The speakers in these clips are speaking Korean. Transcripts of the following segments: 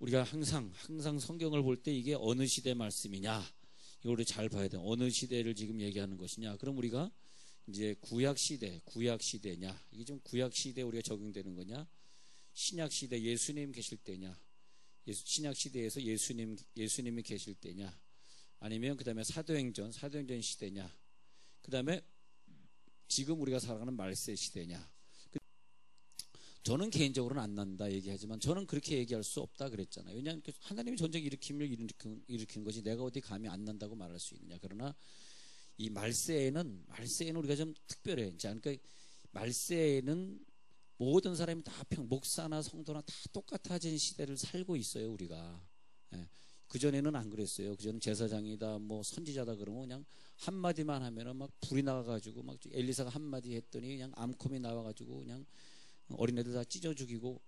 우리가 항상 성경을 볼 때 이게 어느 시대 말씀이냐, 이거를 잘 봐야 돼. 어느 시대를 지금 얘기하는 것이냐. 그럼 우리가 이제 구약 시대냐, 이게 좀 구약 시대에 우리가 적용되는 거냐, 신약 시대 예수님 계실 때냐, 신약 시대에서 예수님이 계실 때냐, 아니면 그 다음에 사도행전 시대냐, 그 다음에 지금 우리가 살아가는 말세 시대냐. 저는 개인적으로는 안 난다 얘기하지만 저는 그렇게 얘기할 수 없다 그랬잖아요. 왜냐하면 하나님이 전쟁 일으킨 것이 내가 어디 감히 안 난다고 말할 수 있느냐. 그러나 이 말세에는 우리가 좀 특별해. 그러니까 말세에는 모든 사람이 다 목사나 성도나 다 똑같아진 시대를 살고 있어요, 우리가. 예. 그전에는 안 그랬어요. 그전에는 제사장이다, 뭐 선지자다 그러면 그냥 한마디만 하면은 막 불이 나가가지고 막 엘리사가 한마디 했더니 그냥 암콤이 나와가지고 그냥 어린애들 다 찢어 죽이고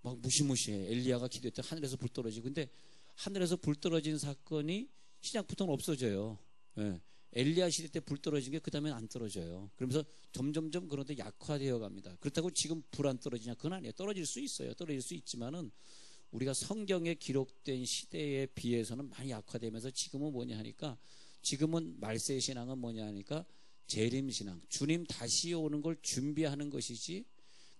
막 무시무시해. 엘리야가 기도했더니 하늘에서 불 떨어지고. 근데 하늘에서 불 떨어진 사건이 신약부터는 없어져요. 예. 엘리야 시대 때 불 떨어진 게 그 다음엔 안 떨어져요. 그러면서 점점점 그런데 약화되어 갑니다. 그렇다고 지금 불 안 떨어지냐? 그건 아니에요. 떨어질 수 있어요. 떨어질 수 있지만은 우리가 성경에 기록된 시대에 비해서는 많이 약화되면서 지금은 뭐냐 하니까, 지금은 말세 신앙은 뭐냐 하니까 재림 신앙, 주님 다시 오는 걸 준비하는 것이지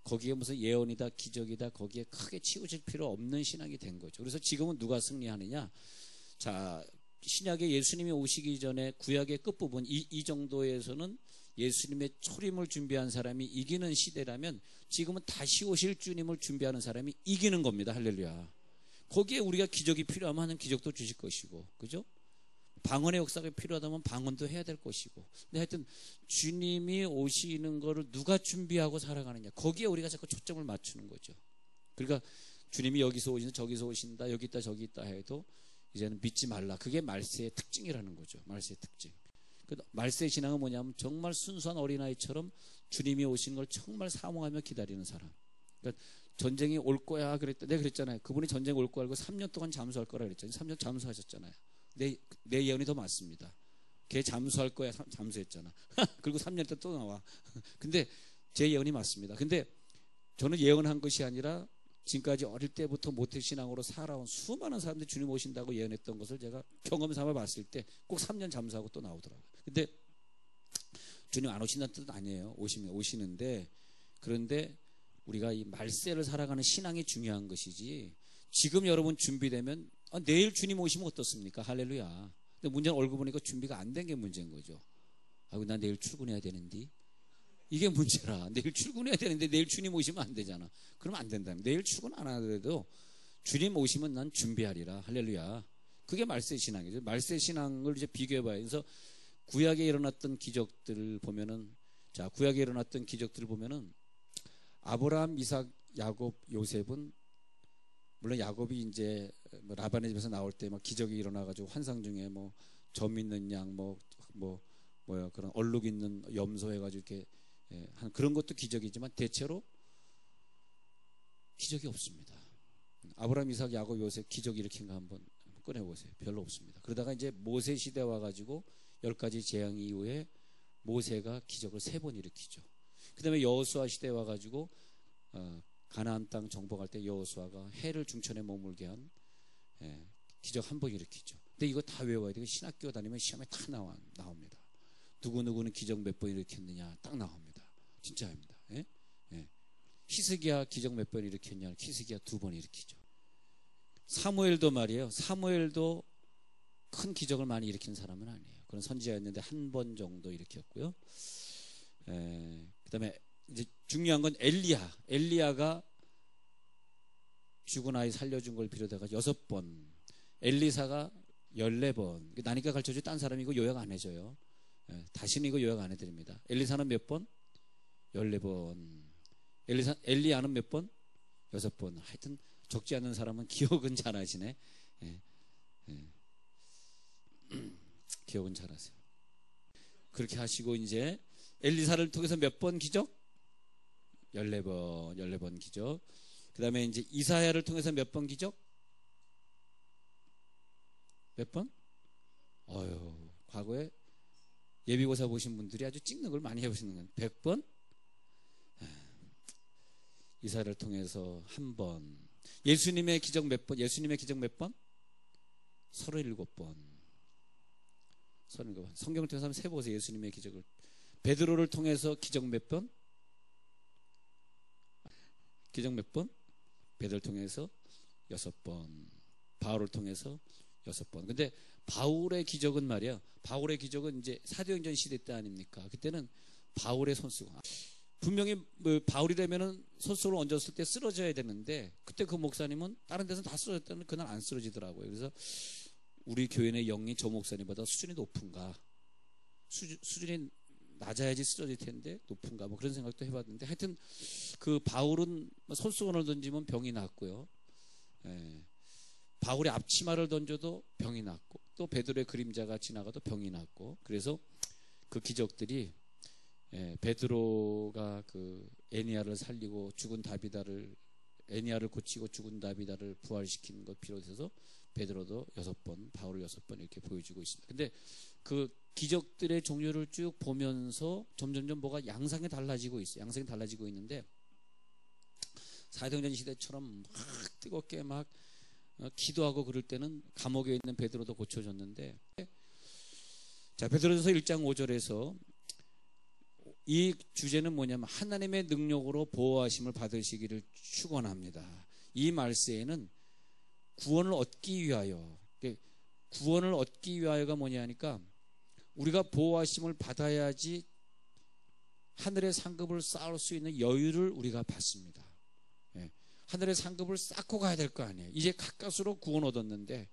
거기에 무슨 예언이다 기적이다 거기에 크게 치우칠 필요 없는 신앙이 된 거죠. 그래서 지금은 누가 승리하느냐? 자, 신약에 예수님이 오시기 전에 구약의 끝부분 이 정도에서는 예수님의 초림을 준비한 사람이 이기는 시대라면, 지금은 다시 오실 주님을 준비하는 사람이 이기는 겁니다. 할렐루야. 거기에 우리가 기적이 필요하면 하는 기적도 주실 것이고, 그죠? 방언의 역사가 필요하다면 방언도 해야 될 것이고. 근데 하여튼 주님이 오시는 거를 누가 준비하고 살아가느냐, 거기에 우리가 자꾸 초점을 맞추는 거죠. 그러니까 주님이 여기서 오신다 저기서 오신다 여기 있다 저기 있다 해도 이제는 믿지 말라. 그게 말세의 특징이라는 거죠. 말세의 특징. 말세 신앙은 뭐냐면 정말 순수한 어린아이처럼 주님이 오신 걸 정말 사모하며 기다리는 사람. 그러니까 전쟁이 올 거야 그랬다. 내가 그랬잖아요. 그분이 전쟁 올 거 알고 3년 동안 잠수할 거라 그랬잖아요. 3년 잠수하셨잖아요. 내 예언이 더 맞습니다. 걔 잠수할 거야 잠수했잖아. 그리고 3년 있다 또 나와. 근데 제 예언이 맞습니다. 근데 저는 예언한 것이 아니라 지금까지 어릴 때부터 모태신앙으로 살아온 수많은 사람들이 주님 오신다고 예언했던 것을 제가 경험 삼아 봤을 때 꼭 3년 잠수하고 또 나오더라고요. 근데 주님 안 오신다는 뜻은 아니에요. 오시는데, 그런데 우리가 이 말세를 살아가는 신앙이 중요한 것이지, 지금 여러분 준비되면 내일 주님 오시면 어떻습니까? 할렐루야. 근데 문제는 얼굴 보니까 준비가 안 된 게 문제인 거죠. 아이고, 나 내일 출근해야 되는데. 이게 문제라. 내일 출근해야 되는데 내일 주님 오시면 안 되잖아. 그러면 안 된다. 내일 출근 안 하더라도 주님 오시면 난 준비하리라. 할렐루야. 그게 말세 신앙이죠. 말세 신앙을 이제 비교해봐요. 그래서 구약에 일어났던 기적들을 보면은, 자, 구약에 일어났던 기적들을 보면은 아브라함, 이삭, 야곱, 요셉은, 물론 야곱이 이제 라반의 집에서 나올 때 막 기적이 일어나가지고 환상 중에 뭐 점 있는 양, 그런 얼룩 있는 염소 해가지고 이렇게 한 그런 것도 기적이지만 대체로 기적이 없습니다. 아브라함, 이삭, 야곱, 요셉 기적 일으킨 거 한번 꺼내보세요. 별로 없습니다. 그러다가 이제 모세 시대 와가지고 10가지 재앙 이후에 모세가 기적을 3번 일으키죠. 그 다음에 여호수아 시대 와가지고 가나안 땅 정복할 때 여호수아가 해를 중천에 머물게 한 기적 1번 일으키죠. 근데 이거 다 외워야 돼요. 신학교 다니면 시험에 다 나옵니다. 누구누구는 기적 몇 번 일으켰느냐 딱 나옵니다. 진짜입니다. 예? 예. 히스기야 기적 몇 번 일으켰냐? 히스기야 2번 일으키죠. 사무엘도 말이에요. 사무엘도 큰 기적을 많이 일으킨 사람은 아니에요. 그런 선지자였는데 1번 정도 일으켰고요. 그 다음에 이제 중요한 건 엘리야가 죽은 아이 살려준 걸 비롯해서 6번, 엘리사가 14번. 나니까 가르쳐줘. 딴 사람이 이거 요약 안 해줘요. 다시는 이거 요약 안 해드립니다. 엘리사는 몇 번? 14번. 엘리야는 몇 번? 6번. 하여튼 적지 않은 사람은 기억은 잘하시네. 기억은 잘하세요. 그렇게 하시고 이제 엘리사를 통해서 몇 번 기적? 14번 기적. 그 다음에 이제 이사야를 통해서 몇 번 기적? 몇 번? 과거에 예비고사 보신 분들이 아주 찍는 걸 많이 해보시는 건 100번? 이사야를 통해서 1번. 예수님의 기적 몇 번? 예수님의 기적 몇 번? 37번. 37번. 성경을 통해서 한번 세보세요. 예수님의 기적을. 베드로를 통해서 기적 몇 번? 기적 몇 번? 베드로를 통해서 6번. 바울을 통해서 6번. 근데 바울의 기적은 말이야. 바울의 기적은 이제 사도행전 시대 때 아닙니까? 그때는 바울의 손수건. 분명히 뭐 바울이라면은 손수건을 얹었을 때 쓰러져야 되는데 그때 그 목사님은 다른 데서는 다 쓰러졌다는 그날 안 쓰러지더라고요. 그래서 우리 교회의 영이 저 목사님보다 수준이 높은가? 수준이 낮아야지 쓰러질 텐데 높은가? 뭐 그런 생각도 해봤는데 하여튼 그 바울은 손수건을 던지면 병이 낫고요. 예. 바울의 앞치마를 던져도 병이 낫고 또 베드로의 그림자가 지나가도 병이 낫고 그래서 그 기적들이 베드로가 그 애니야를 살리고 죽은 다비다를 애니야를 고치고 죽은 다비다를 부활시킨 것 비롯해서 베드로도 6번, 바울을 6번 이렇게 보여주고 있습니다. 근데 그 기적들의 종류를 쭉 보면서 점점점 뭐가 양상이 달라지고 있어요. 양상이 달라지고 있는데 사도행전 시대처럼 막 뜨겁게 막 기도하고 그럴 때는 감옥에 있는 베드로도 고쳐졌는데 자 베드로전서 1장 5절에서 이 주제는 뭐냐면 하나님의 능력으로 보호하심을 받으시기를 축원합니다. 이 말세에는 구원을 얻기 위하여 구원을 얻기 위하여가 뭐냐 하니까 우리가 보호하심을 받아야지 하늘의 상급을 쌓을 수 있는 여유를 우리가 받습니다. 하늘의 상급을 쌓고 가야 될 거 아니에요. 이제 가까스로 구원 얻었는데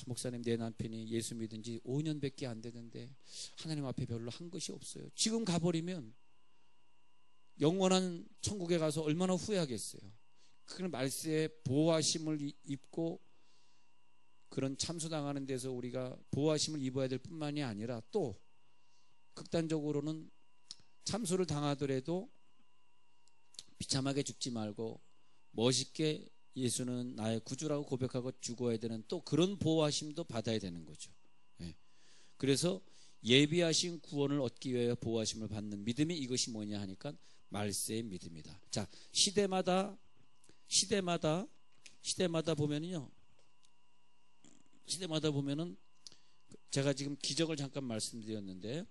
목사님 내 남편이 예수 믿은 지 5년밖에 안 되는데 하나님 앞에 별로 한 것이 없어요. 지금 가버리면 영원한 천국에 가서 얼마나 후회하겠어요. 그런 말세에 보호하심을 입고 그런 참수당하는 데서 우리가 보호하심을 입어야 될 뿐만이 아니라 또 극단적으로는 참수를 당하더라도 비참하게 죽지 말고 멋있게 예수는 나의 구주라고 고백하고 죽어야 되는 또 그런 보호하심도 받아야 되는 거죠. 그래서 예비하신 구원을 얻기 위하여 보호하심을 받는 믿음이 이것이 뭐냐 하니까 말세의 믿음이다. 자, 시대마다 보면은 제가 지금 기적을 잠깐 말씀드렸는데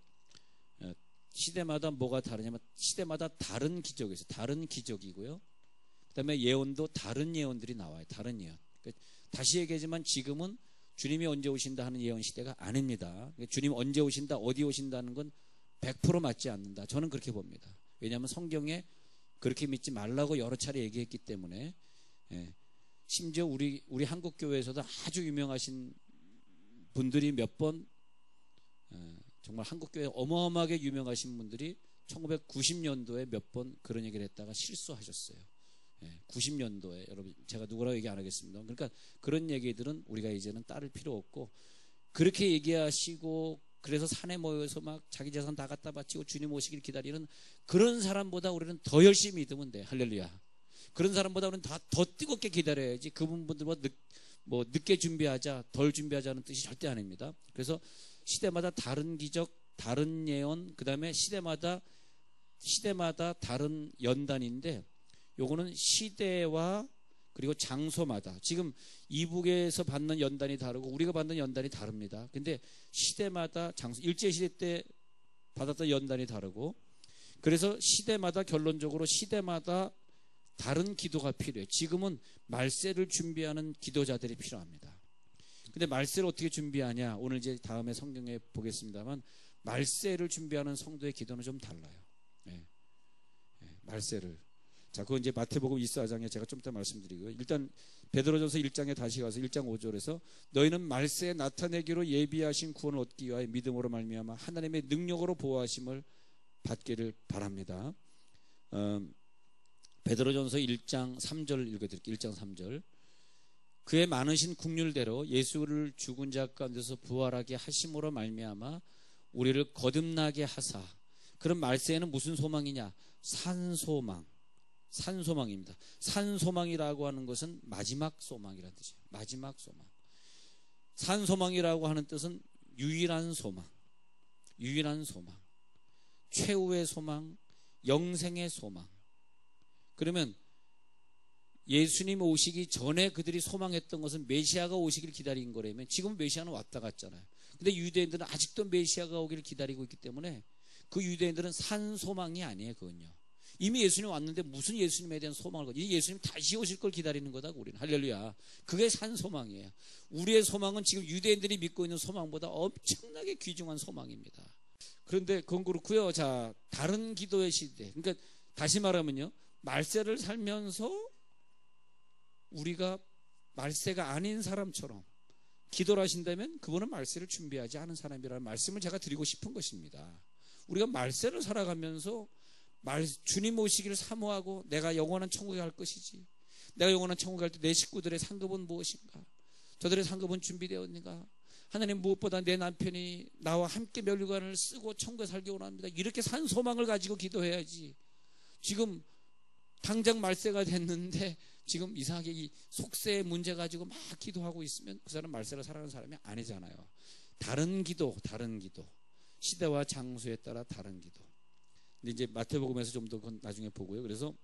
시대마다 뭐가 다르냐면 시대마다 다른 기적이 있어요. 다른 기적이고요. 그 다음에 예언도 다른 예언들이 나와요. 다른 예언. 다시 얘기하지만 지금은 주님이 언제 오신다 하는 예언 시대가 아닙니다. 주님 언제 오신다, 어디 오신다는 건 100% 맞지 않는다. 저는 그렇게 봅니다. 왜냐하면 성경에 그렇게 믿지 말라고 여러 차례 얘기했기 때문에 심지어 우리 한국 교회에서도 아주 유명하신 분들이 몇 번 정말 한국 교회 어마어마하게 유명하신 분들이 1990년도에 몇 번 그런 얘기를 했다가 실수하셨어요. 90년도에 여러분 제가 누구라고 얘기 안 하겠습니다. 그러니까 그런 얘기들은 우리가 이제는 따를 필요 없고 그렇게 얘기하시고 그래서 산에 모여서 막 자기 재산 다 갖다 바치고 주님 오시길 기다리는 그런 사람보다 우리는 더 열심히 믿으면 돼. 할렐루야. 그런 사람보다 우리는 더 뜨겁게 기다려야지 그분들보다 늦게 준비하자 덜 준비하자는 뜻이 절대 아닙니다. 그래서 시대마다 다른 기적, 다른 예언, 그 다음에 시대마다 다른 연단인데 요거는 시대와 그리고 장소마다 지금 이북에서 받는 연단이 다르고 우리가 받는 연단이 다릅니다. 근데 시대마다 장소, 일제시대 때 받았던 연단이 다르고 그래서 시대마다 결론적으로 시대마다 다른 기도가 필요해요. 지금은 말세를 준비하는 기도자들이 필요합니다. 근데 말세를 어떻게 준비하냐? 오늘 이제 다음에 성경에 보겠습니다만 말세를 준비하는 성도의 기도는 좀 달라요. 말세를. 자, 그건 이제 마태복음 24장에 제가 좀 이따 말씀드리고요. 일단 베드로전서 1장에 다시 가서 1장 5절에서 너희는 말세에 나타내기로 예비하신 구원을 얻기 위하여 믿음으로 말미암아 하나님의 능력으로 보호하심을 받기를 바랍니다. 베드로전서 1장 3절 읽어드릴게요. 1장 3절. 그의 많으신 국률대로 예수를 죽은 자 가운데서 부활하게 하심으로 말미암아 우리를 거듭나게 하사. 그럼 말세에는 무슨 소망이냐? 산소망입니다. 산소망이라고 하는 것은 마지막 소망이라는 뜻이에요. 마지막 소망. 산소망이라고 하는 뜻은 유일한 소망, 최후의 소망, 영생의 소망. 그러면 예수님 오시기 전에 그들이 소망했던 것은 메시아가 오시기를 기다린 거라면 지금 메시아는 왔다 갔잖아요. 근데 유대인들은 아직도 메시아가 오기를 기다리고 있기 때문에 그 유대인들은 산 소망이 아니에요. 그건요. 이미 예수님 왔는데 무슨 예수님에 대한 소망을 가지고, 이 예수님 다시 오실 걸 기다리는 거다 우리는. 할렐루야. 그게 산 소망이에요. 우리의 소망은 지금 유대인들이 믿고 있는 소망보다 엄청나게 귀중한 소망입니다. 그런데 그건 그렇고요. 자, 다른 기도의 시대. 그러니까 다시 말하면요, 말세를 살면서 우리가 말세가 아닌 사람처럼 기도를 하신다면 그분은 말세를 준비하지 않은 사람이라는 말씀을 제가 드리고 싶은 것입니다. 우리가 말세를 살아가면서 주님 오시기를 사모하고 내가 영원한 천국에 갈 것이지, 내가 영원한 천국에 갈 때 내 식구들의 상급은 무엇인가, 저들의 상급은 준비되었는가, 하나님 무엇보다 내 남편이 나와 함께 멸류관을 쓰고 천국에 살기 원합니다, 이렇게 산 소망을 가지고 기도해야지. 지금 당장 말세가 됐는데 지금 이상하게 이 속세의 문제 가지고 막 기도하고 있으면 그 사람 말세를 살아가는 사람이 아니잖아요. 다른 기도, 시대와 장소에 따라 다른 기도. 근데 이제 마태복음에서 좀 더 나중에 보고요. 그래서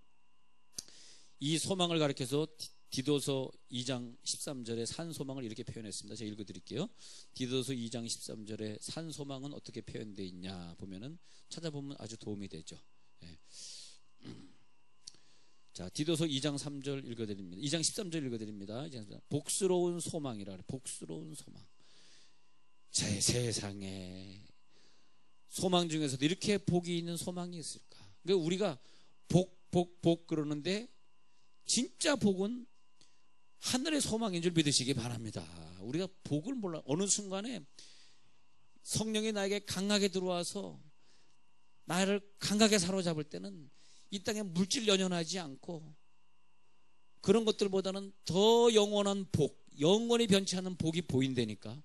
이 소망을 가리켜서 디도서 2장 13절에 산 소망을 이렇게 표현했습니다. 제가 읽어드릴게요. 디도서 2장 13절에 산 소망은 어떻게 표현되어 있냐 보면은, 찾아보면 아주 도움이 되죠. 예. 자, 디도서 2장 3절 읽어드립니다. 2장 13절 읽어드립니다. 복스러운 소망이라 그래. 복스러운 소망. 제 세상에 소망 중에서도 이렇게 복이 있는 소망이 있을까? 그러니까 우리가 복 그러는데 진짜 복은 하늘의 소망인 줄 믿으시기 바랍니다. 우리가 복을 몰라. 어느 순간에 성령이 나에게 강하게 들어와서 나를 강하게 사로잡을 때는 이 땅에 물질 연연하지 않고 그런 것들보다는 더 영원한 복, 영원히 변치 않는 복이 보인다니까.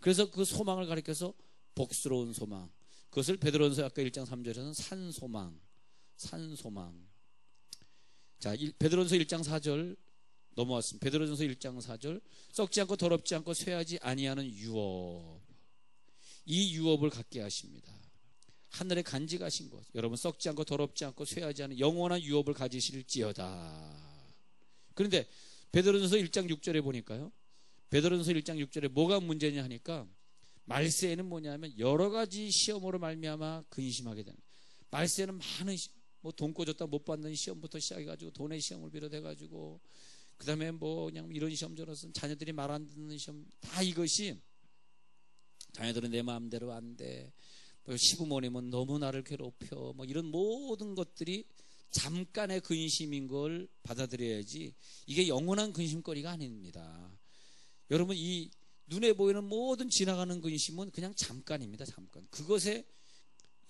그래서 그 소망을 가리켜서 복스러운 소망, 그것을 베드로전서 아까 1장 3절에서는 산소망. 자, 베드로전서 1장 4절 넘어왔습니다. 베드로전서 1장 4절, 썩지 않고 더럽지 않고 쇠하지 아니하는 유업, 이 유업을 갖게 하십니다. 하늘에 간직하신 것, 여러분 썩지 않고 더럽지 않고 쇠하지 않은 영원한 유업을 가지실지어다. 그런데 베드로전서 1장 6절에 보니까요, 베드로전서 1장 6절에 뭐가 문제냐 하니까, 말세에는 뭐냐면 여러 가지 시험으로 말미암아 근심하게 되는, 말세에는 많은 뭐 돈 꿔줬다 못 받는 시험부터 시작해가지고 돈의 시험을 비롯해가지고 그 다음에 뭐 그냥 이런 시험 저런 자녀들이 말 안 듣는 시험, 다 이것이 자녀들은 내 마음대로 안 돼, 시부모님은 너무 나를 괴롭혀, 뭐 이런 모든 것들이 잠깐의 근심인 걸 받아들여야지 이게 영원한 근심거리가 아닙니다. 여러분, 이 눈에 보이는 모든 지나가는 근심은 그냥 잠깐입니다. 잠깐. 그것에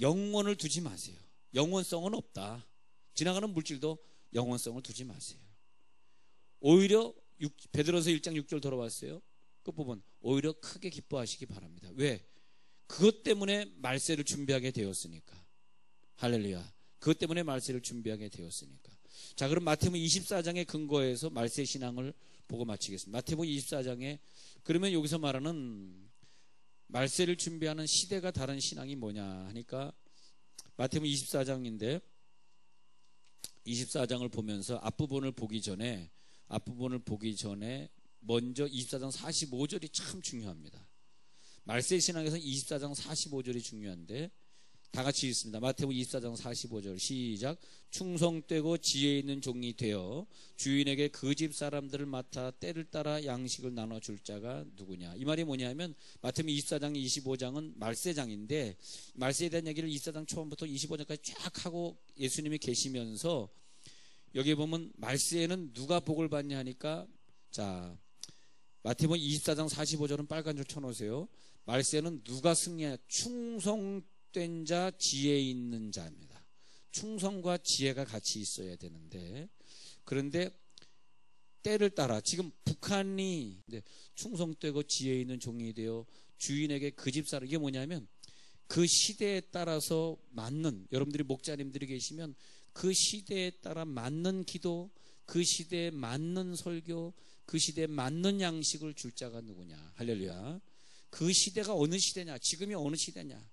영원을 두지 마세요. 영원성은 없다. 지나가는 물질도 영원성을 두지 마세요. 오히려 베드로서 1장 6절 돌아왔어요. 그 부분 오히려 크게 기뻐하시기 바랍니다. 왜? 그것 때문에 말세를 준비하게 되었으니까. 할렐루야. 그것 때문에 말세를 준비하게 되었으니까. 자, 그럼 마태복음 24장의 근거에서 말세 신앙을 보고 마치겠습니다. 마태복음 24장에 그러면 여기서 말하는 말세를 준비하는 시대가 다른 신앙이 뭐냐 하니까, 마태복음 24장인데 24장을 보면서 앞부분을 보기 전에 먼저 24장 45절이 참 중요합니다. 말세 신앙에서 24장 45절이 중요한데, 다 같이 읽습니다. 마태복음 24장 45절 시작. 충성되고 지혜 있는 종이 되어 주인에게 그 집 사람들을 맡아 때를 따라 양식을 나눠줄 자가 누구냐. 이 말이 뭐냐면, 마태복음 24장 25장은 말세장인데 말세에 대한 얘기를 24장 초반부터 25장까지 쫙 하고 예수님이 계시면서, 여기 보면 말세에는 누가 복을 받냐 하니까, 자, 마태복음 24장 45절은 빨간 줄 쳐놓으세요. 말세는 누가 승리하냐. 충성된 자, 지혜 있는 자입니다. 충성과 지혜가 같이 있어야 되는데, 그런데 때를 따라 지금 북한이 충성되고 지혜 있는 종이 되어 주인에게 그 집사람, 이게 뭐냐면 그 시대에 따라서 맞는, 여러분들이 목자님들이 계시면 그 시대에 따라 맞는 기도, 그 시대에 맞는 설교, 그 시대에 맞는 양식을 줄 자가 누구냐. 할렐루야. 그 시대가 어느 시대냐, 지금이 어느 시대냐,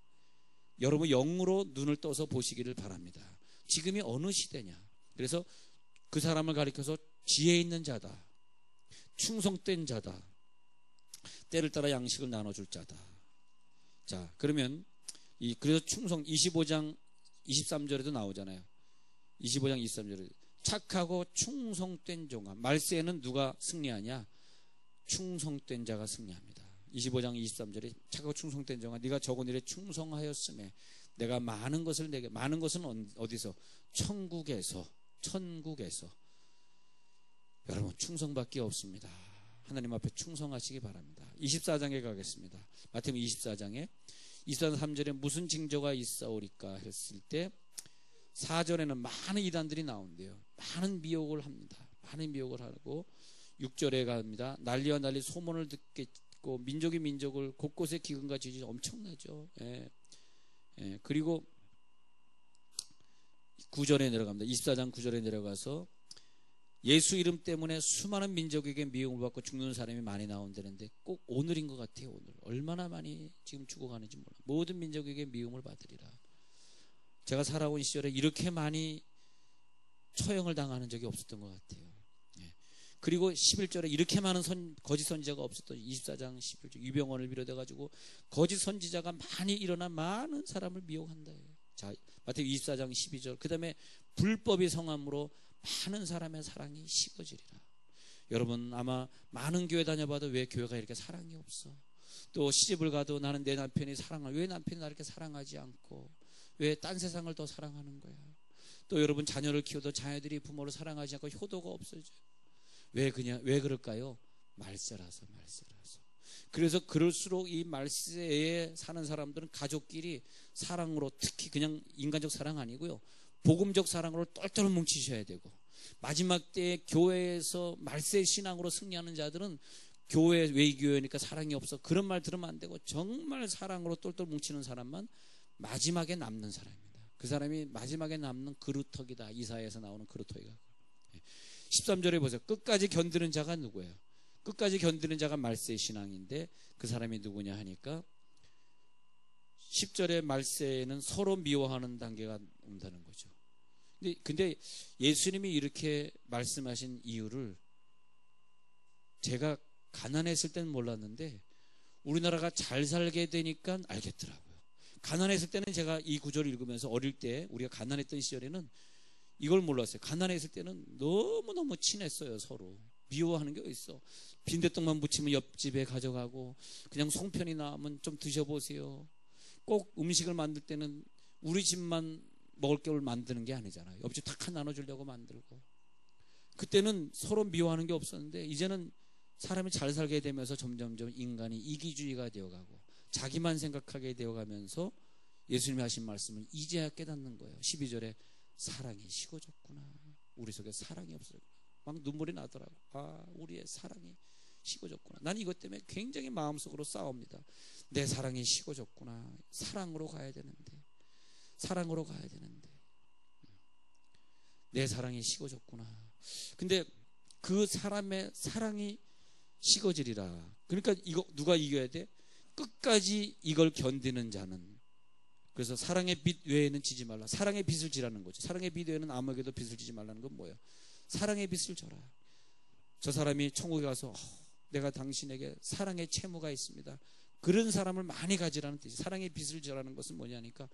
여러분 영으로 눈을 떠서 보시기를 바랍니다. 지금이 어느 시대냐. 그래서 그 사람을 가리켜서 지혜 있는 자다, 충성된 자다, 때를 따라 양식을 나눠줄 자다. 자, 그러면 그래서 충성 25장 23절에도 나오잖아요. 25장 23절에 착하고 충성된 종아. 말세에는 누가 승리하냐? 충성된 자가 승리합니다. 25장 23절에 착하고 충성된 종아, 네가 적은 일에 충성하였음에 내가 많은 것을 내게. 많은 것은 어디서? 천국에서. 여러분, 충성밖에 없습니다. 하나님 앞에 충성하시기 바랍니다. 24장에 가겠습니다. 마태복음 24장에 24장 3절에 무슨 징조가 있사오리까 했을 때 4절에는 많은 이단들이 나온대요. 많은 미혹을 합니다. 많은 미혹을 하고 6절에 갑니다. 난리와 난리 소문을 듣겠고 민족이 민족을 곳곳에 기근과 지진이 엄청나죠. 그리고 9절에 내려갑니다. 24장 9절에 내려가서 예수 이름 때문에 수많은 민족에게 미움을 받고 죽는 사람이 많이 나온다는데 꼭 오늘인 것 같아요. 오늘 얼마나 많이 지금 죽어가는지 몰라. 모든 민족에게 미움을 받으리라. 제가 살아온 시절에 이렇게 많이 처형을 당하는 적이 없었던 것 같아요. 그리고 11절에 이렇게 많은 거짓 선지자가 없었던 24장 11절 유병원을 비롯해가지고 거짓 선지자가 많이 일어나 많은 사람을 미혹한다. 자, 마태복음 24장 12절 그 다음에 불법이 성함으로 많은 사람의 사랑이 식어지리라. 여러분 아마 많은 교회 다녀봐도 왜 교회가 이렇게 사랑이 없어? 또 시집을 가도 나는 내 남편이 왜 남편이 나를 이렇게 사랑하지 않고 왜 딴 세상을 더 사랑하는 거야? 또 여러분 자녀를 키워도 자녀들이 부모를 사랑하지 않고 효도가 없어져요. 왜 그럴까요? 말세라서. 그래서 그럴수록 이 말세에 사는 사람들은 가족끼리 사랑으로, 특히 그냥 인간적 사랑 아니고요, 복음적 사랑으로 똘똘 뭉치셔야 되고, 마지막 때에 교회에서 말세 신앙으로 승리하는 자들은 교회 외교회니까 사랑이 없어, 그런 말 들으면 안 되고 정말 사랑으로 똘똘 뭉치는 사람만 마지막에 남는 사람입니다. 그 사람이 마지막에 남는 그루터기다. 이사야에서 나오는 그루터기가. 13절에 보세요. 끝까지 견디는 자가 누구예요? 끝까지 견디는 자가 말세 신앙인데 그 사람이 누구냐 하니까 10절에 말세에는 서로 미워하는 단계가 온다는 거죠. 근데 예수님이 이렇게 말씀하신 이유를 제가 가난했을 때는 몰랐는데 우리나라가 잘 살게 되니까 알겠더라고요. 가난했을 때는 제가 이 구절을 읽으면서 어릴 때 우리가 가난했던 시절에는 이걸 몰랐어요. 가난했을 때는 너무너무 친했어요. 서로 미워하는 게 어딨어. 빈대떡만 묻히면 옆집에 가져가고 그냥 송편이 나오면 좀 드셔보세요. 꼭 음식을 만들 때는 우리 집만 먹을 걸 만드는 게 아니잖아요. 옆집 탁 나눠주려고 만들고. 그때는 서로 미워하는 게 없었는데 이제는 사람이 잘 살게 되면서 점점점 인간이 이기주의가 되어가고 자기만 생각하게 되어가면서 예수님이 하신 말씀을 이제야 깨닫는 거예요. 12절에 사랑이 식어졌구나. 우리 속에 사랑이 없어졌구나. 막 눈물이 나더라고. 아, 우리의 사랑이 식어졌구나. 난 이것 때문에 굉장히 마음속으로 싸웁니다. 내 사랑이 식어졌구나. 사랑으로 가야 되는데. 내 사랑이 식어졌구나. 근데 그 사람의 사랑이 식어지리라. 그러니까 이거 누가 이겨야 돼? 끝까지 이걸 견디는 자는. 그래서 사랑의 빛 외에는 지지 말라. 사랑의 빛을 지라는 거죠. 사랑의 빛 외에는 아무에게도 빛을 지지 말라는 건 뭐예요? 사랑의 빛을 져라. 저 사람이 천국에 가서 내가 당신에게 사랑의 채무가 있습니다. 그런 사람을 많이 가지라는 뜻이. 사랑의 빛을 져라는 것은 뭐냐니까,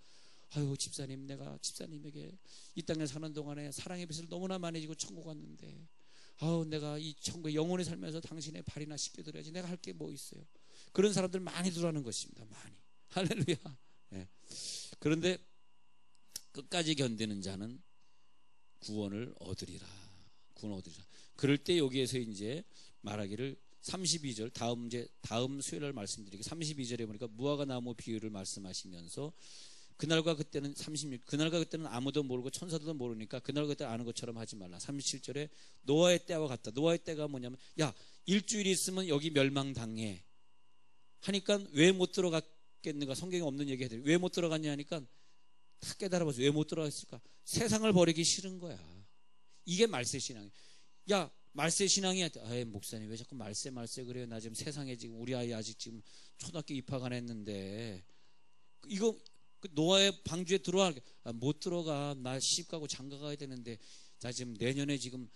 아유 집사님, 내가 집사님에게 이 땅에 사는 동안에 사랑의 빛을 너무나 많이 지고 천국 왔는데, 아우 내가 이 천국에 영원히 살면서 당신의 발이나 씻겨드려야지. 내가 할 게 뭐 있어요. 그런 사람들 많이 두라는 것입니다. 많이. 할렐루야. 네. 그런데 끝까지 견디는 자는 구원을 얻으리라. 그럴 때 여기에서 이제 말하기를 32절 다음 수요일날 말씀드리기 32절에 보니까 무화과 나무 비유를 말씀하시면서 그날과 그때는 아무도 모르고 천사들도 모르니까 그날과 그때 아는 것처럼 하지 말라. 37절에 노아의 때와 같다. 노아의 때가 뭐냐면, 야 일주일 있으면 여기 멸망당해 하니까 왜 못 들어갔겠는가? 성경에 없는 얘기 해야 돼. 왜 못 들어갔냐 하니까 다 깨달아봐서 왜 못 들어갔을까? 세상을 버리기 싫은 거야. 이게 말세 신앙이야. 야 말세 신앙이야. 아 목사님 왜 자꾸 말세 그래요? 나 지금 세상에 지금 우리 아이 아직 지금 초등학교 입학 안 했는데 이거 노아의 방주에 들어와. 못 들어가. 나 시집 가고 장가 가야 되는데 나 지금 내년에 지금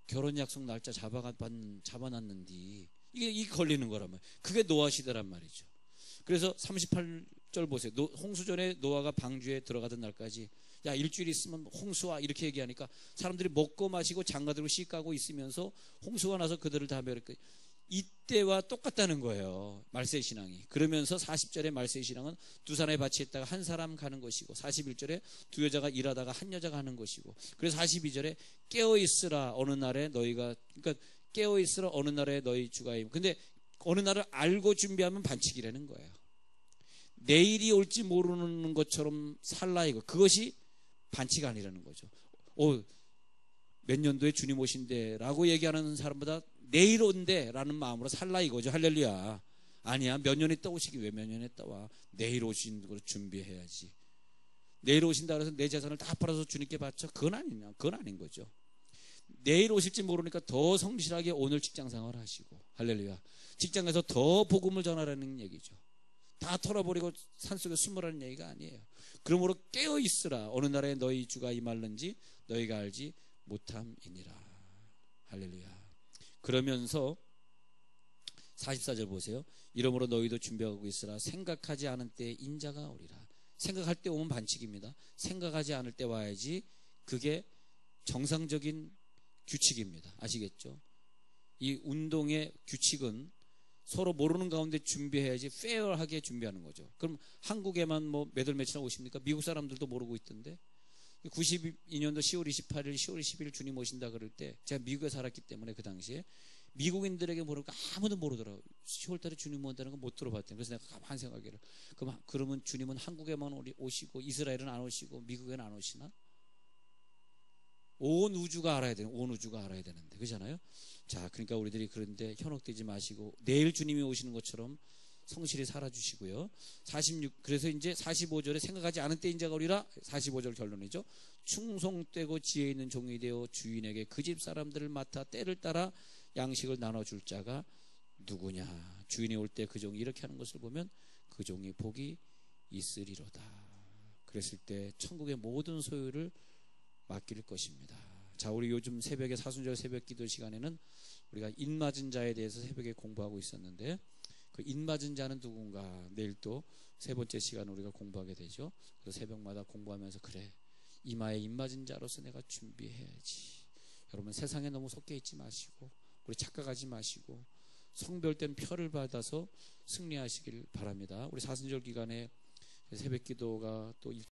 결혼 약속 날짜 잡아놨는데 이게 걸리는 거란 말이에요. 그게 노아 시대란 말이죠. 그래서 38절 보세요. 홍수 전에 노아가 방주에 들어가던 날까지 야 일주일 있으면 홍수와 이렇게 얘기하니까 사람들이 먹고 마시고 장가들고 씻가고 있으면서 홍수가 나서 그들을 다 멸했고 이때와 똑같다는 거예요. 말세 신앙이. 그러면서 40절에 말세 신앙은 두 사람의 밭이 있다가 한 사람 가는 것이고 41절에 두 여자가 일하다가 한 여자가 하는 것이고 그래서 42절에 깨어있으라 어느 날에 너희가 그러니까 깨어있으라 어느 날에 너희 주가 임. 근데 어느 날을 알고 준비하면 반칙이라는 거예요. 내일이 올지 모르는 것처럼 살라 이거. 그것이 반칙 아니라는 거죠. 몇 년도에 주님 오신대 라고 얘기하는 사람보다 내일 온대 라는 마음으로 살라 이거죠. 할렐루야. 아니야 몇 년 있다 오시기 왜 몇 년 있다 와. 내일 오신 걸 준비해야지. 내일 오신다 그래서 내 재산을 다 팔아서 주님께 바쳐. 그건 아닌 거죠. 내일 오실지 모르니까 더 성실하게 오늘 직장 생활을 하시고 할렐루야. 직장에서 더 복음을 전하라는 얘기죠. 다 털어버리고 산속에 숨으라는 얘기가 아니에요. 그러므로 깨어있으라 어느 날에 너희 주가 임할는지 너희가 알지 못함이니라. 할렐루야. 그러면서 44절 보세요. 이러므로 너희도 준비하고 있으라. 생각하지 않은 때에 인자가 오리라. 생각할 때 오면 반칙입니다. 생각하지 않을 때 와야지. 그게 정상적인 규칙입니다. 아시겠죠? 이 운동의 규칙은 서로 모르는 가운데 준비해야지 페어하게 준비하는 거죠. 그럼 한국에만 뭐 몇 월 며칠 오십니까? 미국 사람들도 모르고 있던데 92년도 10월 28일 10월 20일 주님 오신다 그럴 때 제가 미국에 살았기 때문에 그 당시에 미국인들에게 모르니까 아무도 모르더라고요. 10월 달에 주님 온다는 건 못 들어봤대요. 그래서 내가 가만히 생각하기를 그러면 주님은 한국에만 오시고 이스라엘은 안 오시고 미국에는 안 오시나? 온 우주가 알아야 되는, 온 우주가 알아야 되는데, 그렇잖아요? 자, 그러니까 우리들이 그런데 현혹되지 마시고 내일 주님이 오시는 것처럼 성실히 살아주시고요. 그래서 이제 45절에 생각하지 않은 때 인자가 오리라. 45절 결론이죠. 충성되고 지혜 있는 종이 되어 주인에게 그 집 사람들을 맡아 때를 따라 양식을 나눠줄 자가 누구냐. 주인이 올 때 그 종이 이렇게 하는 것을 보면 그 종이 복이 있으리로다. 그랬을 때 천국의 모든 소유를 맡길 것입니다. 자, 우리 요즘 새벽에 사순절 새벽 기도 시간에는 우리가 인맞은 자에 대해서 새벽에 공부하고 있었는데 그 인맞은 자는 누군가 내일 또 세 번째 시간 우리가 공부하게 되죠. 그래서 새벽마다 공부하면서 그래 이마에 인맞은 자로서 내가 준비해야지. 여러분 세상에 너무 속해 있지 마시고 우리 착각하지 마시고 성별된 표를 받아서 승리하시길 바랍니다. 우리 사순절 기간에 새벽 기도가 또